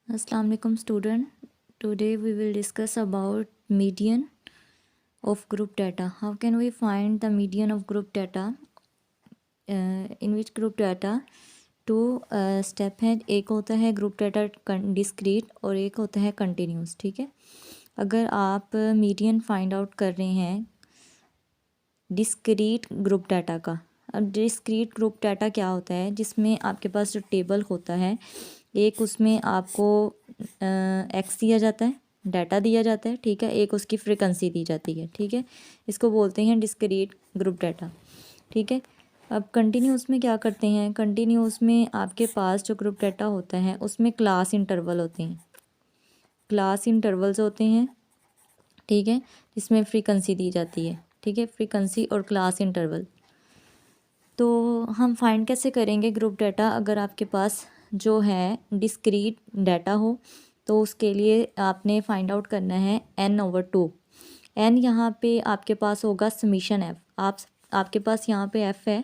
Assalamu alaikum student. Today we will discuss about median of group data. How can we find the median of group data? In which group data two step है. एक होता है group data discrete और एक होता है continuous. ठीक है, अगर आप मीडियन फाइंड आउट कर रहे हैं डिस्क्रीट ग्रुप डाटा का. अब डिस्क्रीट ग्रुप डाटा क्या होता है, जिसमें आपके पास जो टेबल होता है, एक उसमें आपको एक्स दिया जाता है, डाटा दिया जाता है. ठीक है, एक उसकी फ्रीक्वेंसी दी जाती है. ठीक है, इसको बोलते हैं डिस्क्रीट ग्रुप डाटा. ठीक है, अब कंटिन्यूस में क्या करते हैं, कंटिन्यूस में आपके पास जो ग्रुप डाटा होता है उसमें क्लास इंटरवल होते हैं, क्लास इंटरवल्स होते हैं. ठीक है, जिसमें फ्रीक्वेंसी दी जाती है. ठीक है, फ्रीक्वेंसी और क्लास इंटरवल. तो हम फाइंड कैसे करेंगे ग्रुप डाटा, अगर आपके पास जो है डिस्क्रीट डाटा हो तो उसके लिए आपने फाइंड आउट करना है n/2. n यहाँ पे आपके पास होगा समीशन f. आपके पास यहाँ पे f है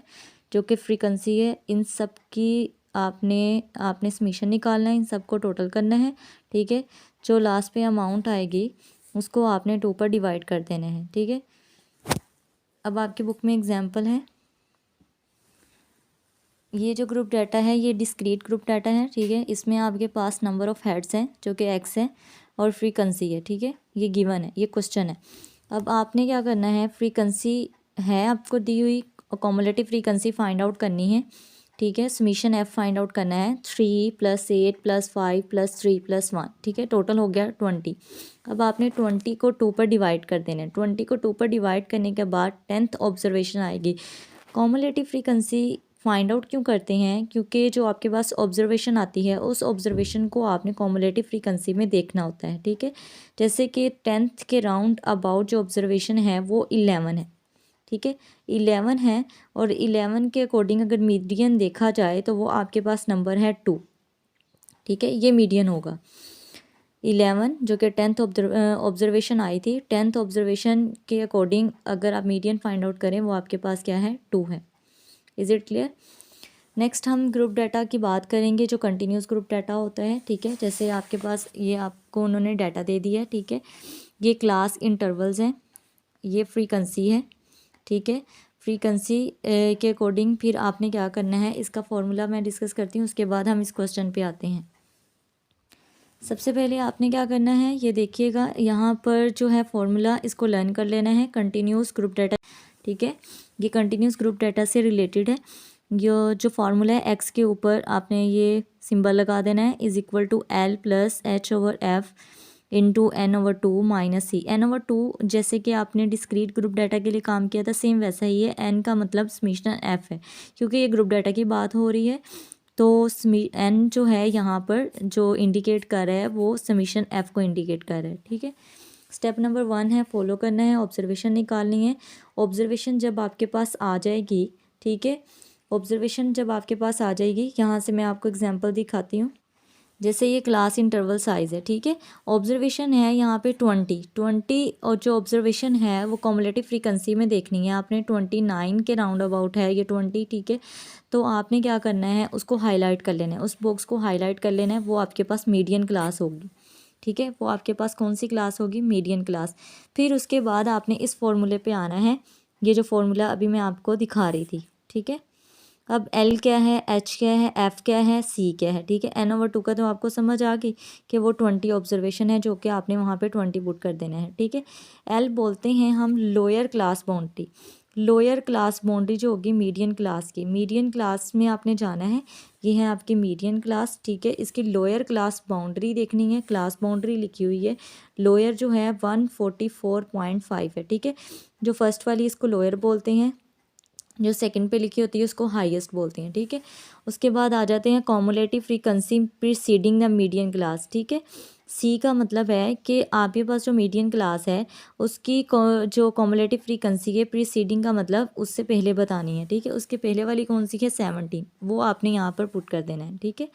जो कि फ्रीक्वेंसी है. इन सब की आपने समीशन निकालना है, इन सब को टोटल करना है. ठीक है, जो लास्ट पे अमाउंट आएगी उसको आपने 2 पर डिवाइड कर देना है. ठीक है, अब आपकी बुक में एग्जाम्पल है. ये जो ग्रुप डाटा है ये डिस्क्रीट ग्रुप डाटा है. ठीक है, इसमें आपके पास नंबर ऑफ़ हेड्स हैं जो कि x है और फ्रीक्वेंसी है. ठीक है, ये गिवन है, ये क्वेश्चन है. अब आपने क्या करना है, फ्रीक्वेंसी है आपको दी हुई, कॉमुलेटिव फ्रीक्वेंसी फाइंड आउट करनी है. ठीक है, समीशन f फाइंड आउट करना है. 3 + 8 + 5 + 3 + 1. ठीक है, टोटल हो गया 20. अब आपने 20 को 2 पर डिवाइड कर देना है. 20 को 2 पर डिवाइड करने के बाद 10th ऑब्जर्वेशन आएगी. कॉमुलेटिव फ्रीक्वेंसी फाइंड आउट क्यों करते हैं, क्योंकि जो आपके पास ऑब्जर्वेशन आती है उस ऑब्जर्वेशन को आपने कॉमुलेटिव फ्रीक्वेंसी में देखना होता है. ठीक है, जैसे कि 10th के राउंड अबाउट जो ऑब्जर्वेशन है वो 11 है. ठीक है, 11 है और 11 के अकॉर्डिंग अगर मीडियन देखा जाए तो वो आपके पास नंबर है 2. ठीक है, ये मीडियन होगा 11 जो कि 10th ऑब्जर्वेशन आई थी. 10th ऑब्जर्वेशन के अकॉर्डिंग अगर आप मीडियन फाइंड आउट करें वो आपके पास क्या है, 2 है. Is it clear. नेक्स्ट हम ग्रुप डाटा की बात करेंगे जो कंटिन्यूस ग्रुप डाटा होता है. ठीक है, जैसे आपके पास ये आपको उन्होंने डाटा दे दिया है. ठीक है, ये क्लास इंटरवल्स हैं, ये फ्रीक्वेंसी है. ठीक है, फ्रीक्वेंसी के अकॉर्डिंग फिर आपने क्या करना है, इसका फॉर्मूला मैं डिस्कस करती हूँ, उसके बाद हम इस क्वेश्चन पे आते हैं. सबसे पहले आपने क्या करना है, ये देखिएगा यहाँ पर जो है फॉर्मूला, इसको लर्न कर लेना है. Continuous group data. ठीक है, ये कंटिन्यूस ग्रुप डाटा से रिलेटेड है. जो फार्मूला है एक्स के ऊपर आपने ये सिंबल लगा देना है, = L + H/F into n/2 - c. n/2 जैसे कि आपने डिस्क्रीट ग्रुप डाटा के लिए काम किया था सेम वैसा ही है. n का मतलब समीशन f है, क्योंकि ये ग्रुप डाटा की बात हो रही है तो n जो है यहाँ पर जो इंडिकेट कर रहा है वो समीशन f को इंडिकेट कर रहा है. ठीक है, स्टेप नंबर 1 है, फॉलो करना है, ऑब्जर्वेशन निकालनी है. ऑब्जर्वेशन जब आपके पास आ जाएगी, ठीक है, ऑब्जर्वेशन जब आपके पास आ जाएगी, यहाँ से मैं आपको एग्जांपल दिखाती हूँ. जैसे ये क्लास इंटरवल साइज़ है. ठीक है, ऑब्जर्वेशन है यहाँ पे 20 और जो ऑब्जर्वेशन है वो कॉमुलेटिव फ्रीक्वेंसी में देखनी है आपने. 29 के राउंड अबाउट है ये 20. ठीक है, तो आपने क्या करना है, उसको हाईलाइट कर लेना है, उस बॉक्स को हाईलाइट कर लेना है. वो आपके पास मीडियन क्लास होगी. ठीक है, वो आपके पास कौन सी क्लास होगी, मीडियन क्लास. फिर उसके बाद आपने इस फॉर्मूले पे आना है, ये जो फॉर्मूला अभी मैं आपको दिखा रही थी. ठीक है, अब L क्या है, H क्या है, F क्या है, C क्या है. ठीक है, n/2 का तो आपको समझ आ गई कि वो 20 ऑब्जर्वेशन है जो कि आपने वहाँ पे 20 पुट कर देना है. ठीक है, L बोलते हैं हम lower class boundary. Lower class boundary जो होगी मीडियन क्लास की, मीडियन क्लास में आपने जाना है, ये है आपकी मीडियन क्लास. ठीक है, इसकी लोअर क्लास बाउंड्री देखनी है, क्लास बाउंड्री लिखी हुई है. लोअर जो है 144.5 है. ठीक है, जो फर्स्ट वाली इसको लोअर बोलते हैं, जो सेकंड पे लिखी होती है उसको हाईएस्ट बोलते हैं. ठीक है, उसके बाद आ जाते हैं cumulative frequency preceding the median class. ठीक है, सी का मतलब है कि आपके पास जो मीडियन क्लास है उसकी जो कॉमुलेटिव फ्रीक्वेंसी है प्रीसीडिंग का मतलब उससे पहले बतानी है. ठीक है, उसके पहले वाली कौन सी है, 17, वो आपने यहाँ पर पुट कर देना है. ठीक है,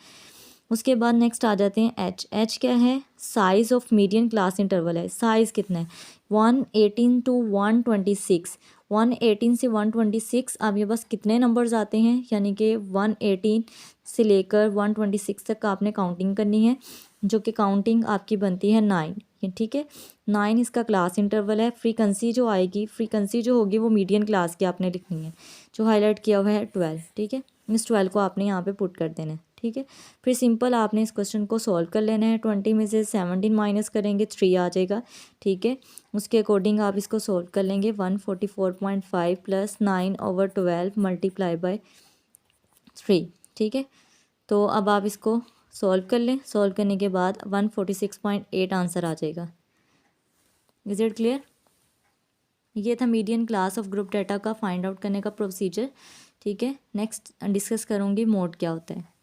उसके बाद नेक्स्ट आ जाते हैं एच. एच क्या है, size of median class interval है. साइज़ कितना है, 118 to 126, 118 से 126 आप ये बस कितने नंबर्स आते हैं, यानी कि 118 से लेकर 126 तक आपने काउंटिंग करनी है, जो कि काउंटिंग आपकी बनती है 9। ठीक है, 9 इसका क्लास इंटरवल है। फ्रीक्वेंसी जो आएगी, फ्रीक्वेंसी जो होगी वो मीडियन क्लास की आपने लिखनी है, जो हाईलाइट किया हुआ है 12। ठीक है, इस 12 को आपने यहाँ पे पुट कर देना है। ठीक है, फिर सिंपल आपने इस क्वेश्चन को सॉल्व कर लेना है। 20 में से 17 माइनस करेंगे 3 आ जाएगा। ठीक है, उसके अकॉर्डिंग आप इसको सॉल्व कर लेंगे। 144.5 प्लस 9/12 मल्टीप्लाई बाय 3। ठीक है, तो अब आप इसको सॉल्व कर लें। सॉल्व करने के बाद 146.8 आंसर आ जाएगा। Is it clear? ये था median class of group data का फाइंड आउट करने का प्रोसीजर। ठीक है, नेक्स्ट डिस्कस करूँगी मोड क्या होता है।